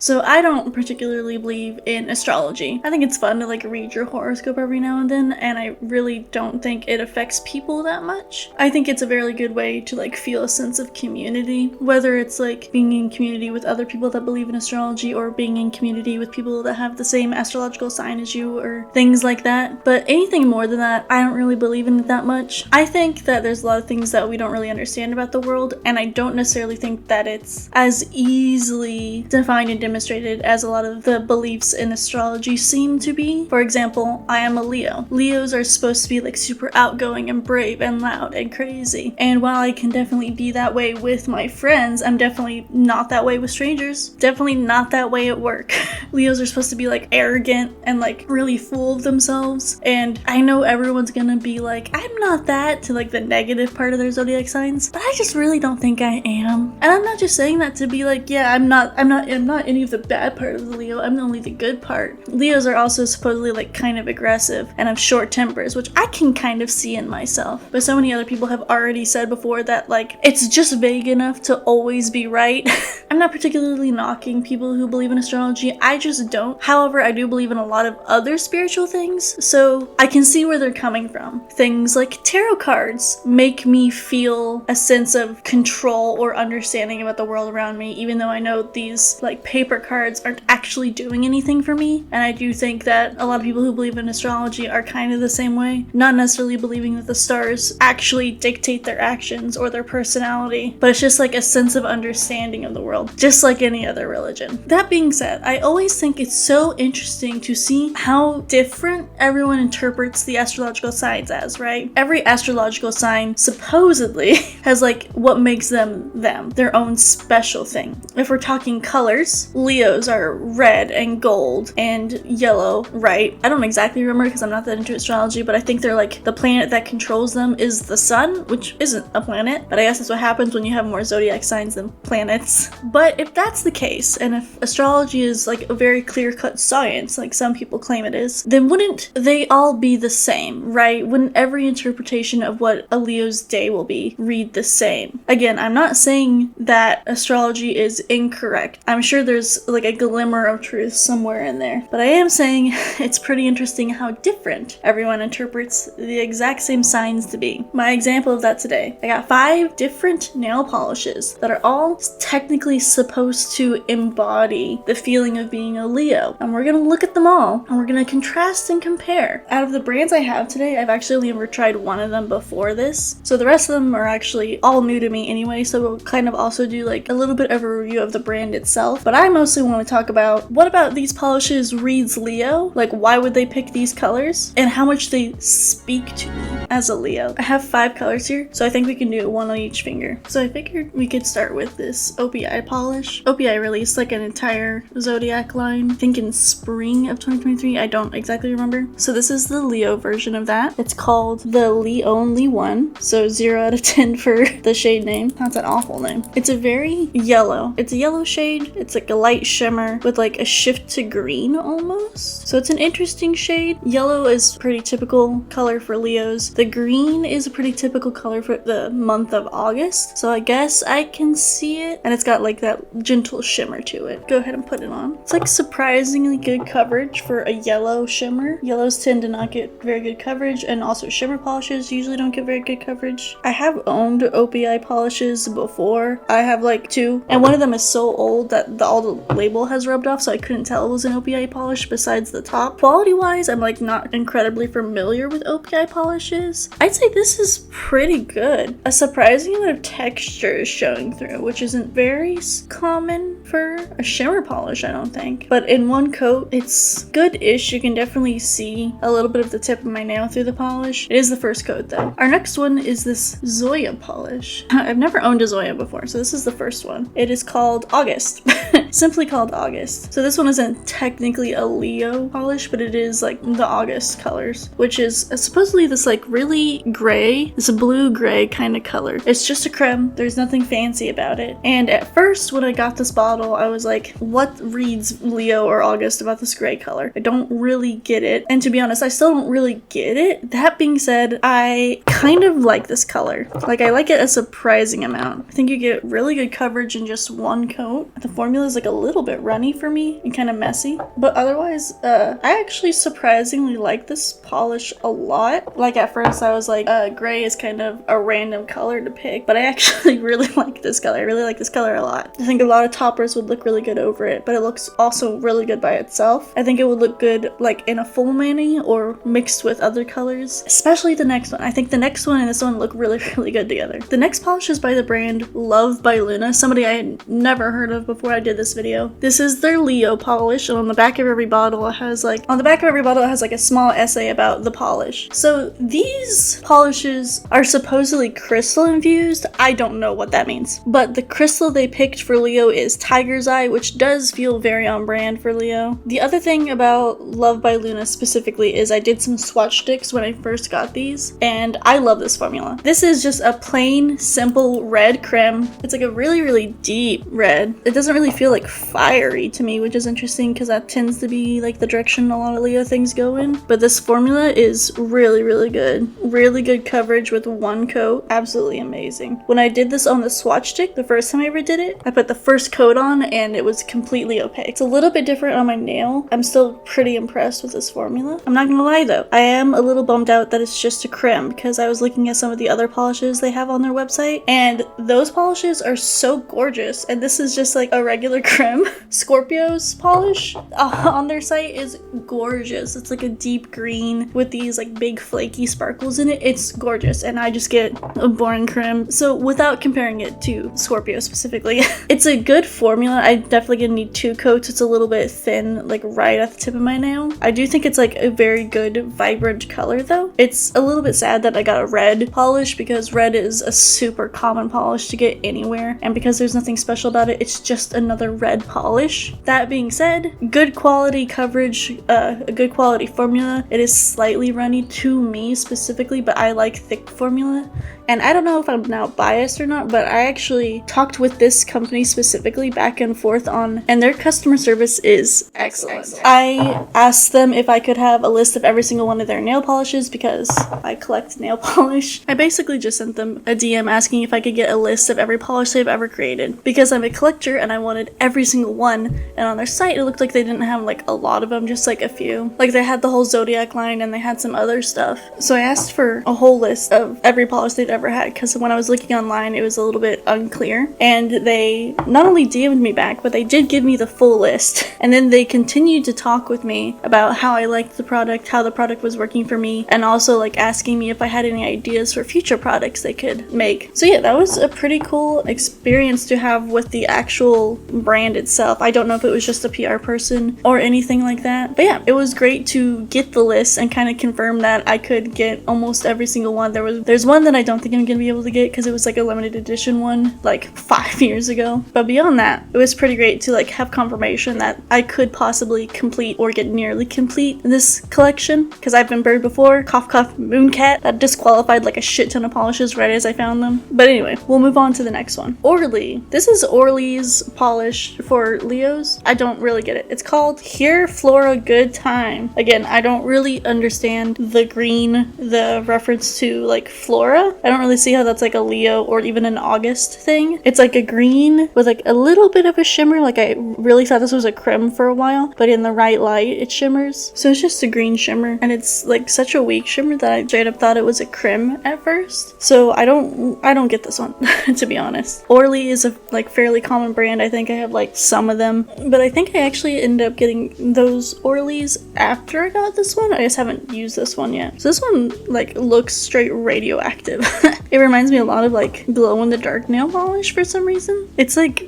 So I don't particularly believe in astrology. I think it's fun to like read your horoscope every now and then, and I really don't think it affects people that much. I think it's a very good way to like feel a sense of community, whether it's like being in community with other people that believe in astrology or being in community with people that have the same astrological sign as you or things like that. But anything more than that, I don't really believe in it that much. I think that there's a lot of things that we don't really understand about the world, and I don't necessarily think that it's as easily defined and demonstrated as a lot of the beliefs in astrology seem to be. For example, I am a Leo. Leos are supposed to be like super outgoing and brave and loud and crazy. And while I can definitely be that way with my friends, I'm definitely not that way with strangers. Definitely not that way at work. Leos are supposed to be like arrogant and like really full of themselves. And I know everyone's gonna be like, I'm not that, to like the negative part of their zodiac signs, but I just really don't think I am. And I'm not just saying that to be like, yeah, I'm not any of the bad part of the Leo, I'm only the good part. Leos are also supposedly like kind of aggressive and have short tempers, which I can kind of see in myself. But so many other people have already said before that like it's just vague enough to always be right. I'm not particularly knocking people who believe in astrology, I just don't. However, I do believe in a lot of other spiritual things, so I can see where they're coming from. Things like tarot cards make me feel a sense of control or understanding about the world around me, even though I know these like paper cards aren't actually doing anything for me. And I do think that a lot of people who believe in astrology are kind of the same way, not necessarily believing that the stars actually dictate their actions or their personality, but it's just like a sense of understanding of the world, just like any other religion. That being said, I always think it's so interesting to see how different everyone interprets the astrological signs as, right? Every astrological sign supposedly has like what makes them their own special thing. If we're talking colors, Leos are red and gold and yellow, right? I don't exactly remember because I'm not that into astrology, but I think they're like the planet that controls them is the sun, which isn't a planet, but I guess that's what happens when you have more zodiac signs than planets. But if that's the case, and if astrology is like a very clear-cut science, like some people claim it is, then wouldn't they all be the same, right? Wouldn't every interpretation of what a Leo's day will be read the same? Again, I'm not saying that astrology is incorrect. I'm sure there's like a glimmer of truth somewhere in there, but I am saying it's pretty interesting how different everyone interprets the exact same signs to be. My example of that today, I got 5 different nail polishes that are all technically supposed to embody the feeling of being a Leo, and we're gonna look at them all and we're gonna contrast and compare. Out of the brands I have today, I've actually only ever tried one of them before this, so the rest of them are actually all new to me anyway, so we'll kind of also do like a little bit of a review of the brand itself. But I mostly want to talk about what about these polishes reads Leo, like why would they pick these colors, and how much they speak to me as a Leo. I have 5 colors here, so I think we can do one on each finger. So I figured we could start with this O.P.I polish. O.P.I released like an entire zodiac line, I think in spring of 2023, I don't exactly remember. So this is the Leo version of that. It's called the Leo-nly One, so 0 out of 10 for the shade name. That's an awful name. It's a very yellow. It's a yellow shade. It's like a light shimmer with like a shift to green almost. So it's an interesting shade. Yellow is pretty typical color for Leos. The green is a pretty typical color for the month of August. So I guess I can see it. And it's got like that gentle shimmer to it. Go ahead and put it on. It's like surprisingly good coverage for a yellow shimmer. Yellows tend to not get very good coverage, and also shimmer polishes usually don't get very good coverage. I have owned O.P.I polishes before. I have like 2, and one of them is so old that all the label has rubbed off, so I couldn't tell it was an O.P.I polish besides the top. Quality wise, I'm like not incredibly familiar with O.P.I polishes. I'd say this is pretty good. A surprising amount of texture is showing through, which isn't very common for a shimmer polish, I don't think. But in one coat, it's good-ish. You can definitely see a little bit of the tip of my nail through the polish. It is the first coat though. Our next one is this Zoya polish. I've never owned a Zoya before, so this is the first one. It is called August. Simply called August. So this one isn't technically a Leo polish, but it is like the August colors, which is supposedly this like really gray, this blue-gray kind of color. It's just a creme. There's nothing fancy about it. And at first, when I got this bottle, bottle, I was like, what reads Leo or August about this gray color? I don't really get it. And to be honest, I still don't really get it. That being said, I kind of like this color. Like, I like it a surprising amount. I think you get really good coverage in just one coat. The formula is like a little bit runny for me and kind of messy. But otherwise, I actually surprisingly like this polish a lot. Like, at first I was like, gray is kind of a random color to pick, but I actually really like this color. I really like this color a lot. I think a lot of toppers would look really good over it, but it looks also really good by itself. I think it would look good like in a full mani or mixed with other colors, especially the next one. I think the next one and this one look really, really good together. The next polish is by the brand Love by Luna, somebody I had never heard of before I did this video. This is their Leo polish, and on the back of every bottle it has like a small essay about the polish. So these polishes are supposedly crystal infused. I don't know what that means, but the crystal they picked for Leo is Tiger's Eye, which does feel very on brand for Leo. The other thing about Love by Luna specifically is I did some swatch sticks when I first got these, and I love this formula. This is just a plain, simple red creme. It's like a really, really deep red. It doesn't really feel like fiery to me, which is interesting because that tends to be like the direction a lot of Leo things go in. But this formula is really, really good. Really good coverage with one coat. Absolutely amazing. When I did this on the swatch stick, the first time I ever did it, I put the first coat on and it was completely opaque. It's a little bit different on my nail. I'm still pretty impressed with this formula. I'm not gonna lie though, I am a little bummed out that it's just a creme because I was looking at some of the other polishes they have on their website and those polishes are so gorgeous, and this is just like a regular creme. Scorpio's polish on their site is gorgeous. It's like a deep green with these like big flaky sparkles in it. It's gorgeous, and I just get a boring creme. So without comparing it to Scorpio specifically, it's a good formula. I definitely gonna need 2 coats. It's a little bit thin, like right at the tip of my nail. I do think it's like a very good vibrant color though. It's a little bit sad that I got a red polish because red is a super common polish to get anywhere, and because there's nothing special about it, it's just another red polish. That being said, good quality coverage, a good quality formula. It is slightly runny to me specifically, but I like thick formula. And I don't know if I'm now biased or not, but I actually talked with this company specifically back and forth on, and their customer service is excellent. I asked them if I could have a list of every single one of their nail polishes because I collect nail polish. I basically just sent them a DM asking if I could get a list of every polish they've ever created because I'm a collector and I wanted every single one. And on their site, it looked like they didn't have like a lot of them, just like a few. Like they had the whole Zodiac line and they had some other stuff. So I asked for a whole list of every polish they'd ever had because when I was looking online it was a little bit unclear, and they not only DM'd me back but they did give me the full list, and then they continued to talk with me about how I liked the product, how the product was working for me, and also like asking me if I had any ideas for future products they could make. So yeah, that was a pretty cool experience to have with the actual brand itself. I don't know if it was just a PR person or anything like that, but yeah, it was great to get the list and kind of confirm that I could get almost every single one. There's one that I don't think I'm gonna be able to get because it was like a limited edition one like 5 years ago, but beyond that it was pretty great to like have confirmation that I could possibly complete or get nearly complete this collection, because I've been burned before. Cough cough Mooncat, that disqualified like a shit ton of polishes right as I found them. But anyway, we'll move on to the next one. Orly. This is Orly's polish for Leos. I don't really get it. It's called Here Flora Good Time. Again, I don't really understand the green, the reference to like Flora. I don't really see how that's like a Leo or even an August thing. It's like a green with like a little bit of a shimmer. Like I really thought this was a creme for a while, but in the right light it shimmers. So it's just a green shimmer, and it's like such a weak shimmer that I straight up thought it was a creme at first. So I don't get this one to be honest. Orly is a like fairly common brand. I think I have like some of them, but I think I actually ended up getting those Orlys after I got this one. I just haven't used this one yet. So this one like looks straight radioactive. It reminds me a lot of like glow in the dark nail polish for some reason. It's like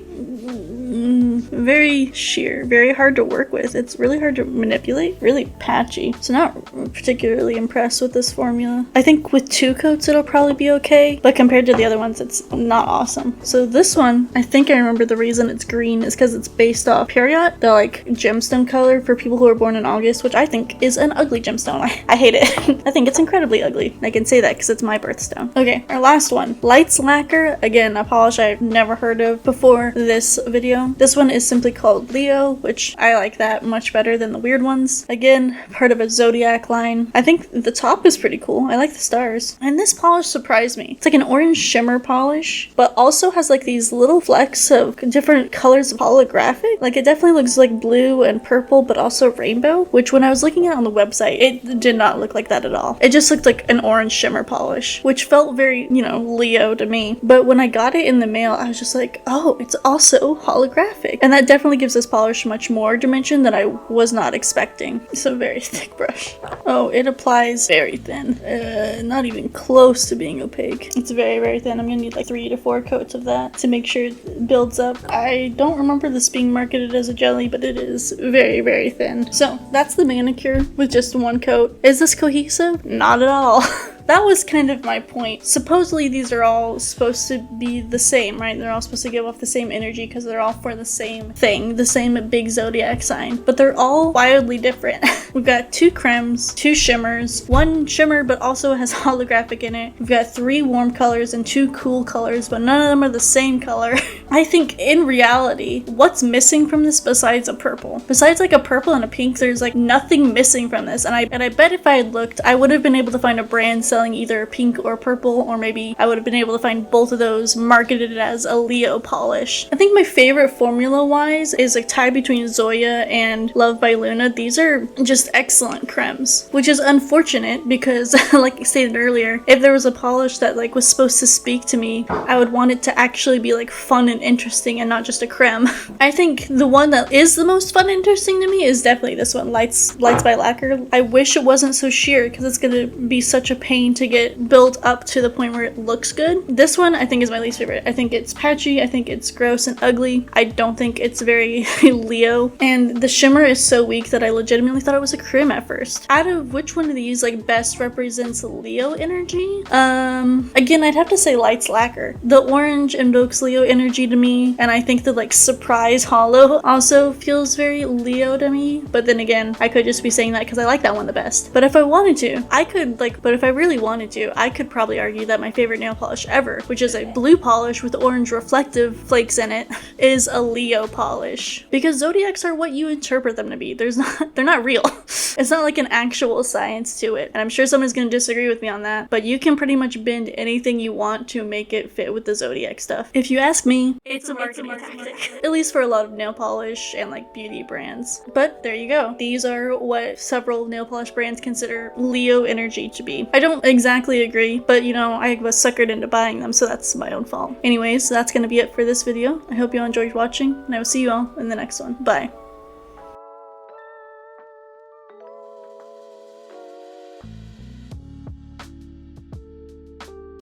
very sheer, very hard to work with. It's really hard to manipulate, really patchy. So not particularly impressed with this formula. I think with 2 coats it'll probably be okay, but compared to the other ones it's not awesome. So this one, I think I remember the reason it's green is because it's based off Period, the like gemstone color for people who are born in August, which I think is an ugly gemstone. I hate it. I think it's incredibly ugly. I can say that because it's my birthstone. Okay, our last one. Lights Lacquer. Again, a polish I've never heard of before this video. This one is simply called Leo, which I like that much better than the weird ones. Again, part of a Zodiac line. I think the top is pretty cool. I like the stars. And this polish surprised me. It's like an orange shimmer polish, but also has like these little flecks of different colors of holographic. Like it definitely looks like blue and purple, but also rainbow, which when I was looking at it on the website, it did not look like that at all. It just looked like an orange shimmer polish, which felt very, you know, Leo to me. But when I got it in the mail, I was just like, oh, it's also holographic. And that definitely gives this polish much more dimension than I was not expecting. It's a very thick brush. Oh, it applies very thin. Not even close to being opaque. It's very, very thin. I'm gonna need like 3 to 4 coats of that to make sure it builds up. I don't remember this being marketed as a jelly, but it is very, very thin. So that's the manicure with just 1 coat. Is this cohesive? Not at all. That was kind of my point. Supposedly these are all supposed to be the same, right? They're all supposed to give off the same energy because they're all for the same thing, the same big zodiac sign, but they're all wildly different. We've got 2 cremes, 2 shimmers, 1 shimmer but also has holographic in it. We've got 3 warm colors and 2 cool colors, but none of them are the same color. I think in reality, what's missing from this besides a purple? Besides like a purple and a pink, there's like nothing missing from this. And I bet if I had looked, I would have been able to find a brand selling either pink or purple, or maybe I would have been able to find both of those marketed as a Leo polish. I think my favorite formula wise is a tie between Zoya and Love by Luna. These are just excellent cremes, which is unfortunate because like I stated earlier, if there was a polish that like was supposed to speak to me, I would want it to actually be like fun and interesting and not just a creme. I think the one that is the most fun and interesting to me is definitely this one, Lights by Lacquer. I wish it wasn't so sheer because it's gonna be such a pain to get built up to the point where it looks good. This one I think is my least favorite. I think it's patchy, I think it's gross and ugly. I don't think it's very Leo, and the shimmer is so weak that I legitimately thought it was a creme at first. Out of which one of these like best represents Leo energy? Again, I'd have to say Lights Lacquer. The orange invokes Leo energy to me, and I think the like surprise hollow also feels very Leo to me, but then again, I could just be saying that because I like that one the best. But if I wanted to, I could but if I really wanted to, I could probably argue that my favorite nail polish ever, which is a blue polish with orange reflective flakes in it, is a Leo polish. Because zodiacs are what you interpret them to be. They're not real. It's not like an actual science to it. And I'm sure someone's gonna disagree with me on that, but you can pretty much bend anything you want to make it fit with the zodiac stuff. If you ask me, it's a marketing tactic. At least for a lot of nail polish and like beauty brands. But there you go. These are what several nail polish brands consider Leo energy to be. I don't exactly agree, but you know, I was suckered into buying them, so that's my own fault. Anyways, that's gonna be it for this video. I hope you all enjoyed watching, and I will see you all in the next one. Bye.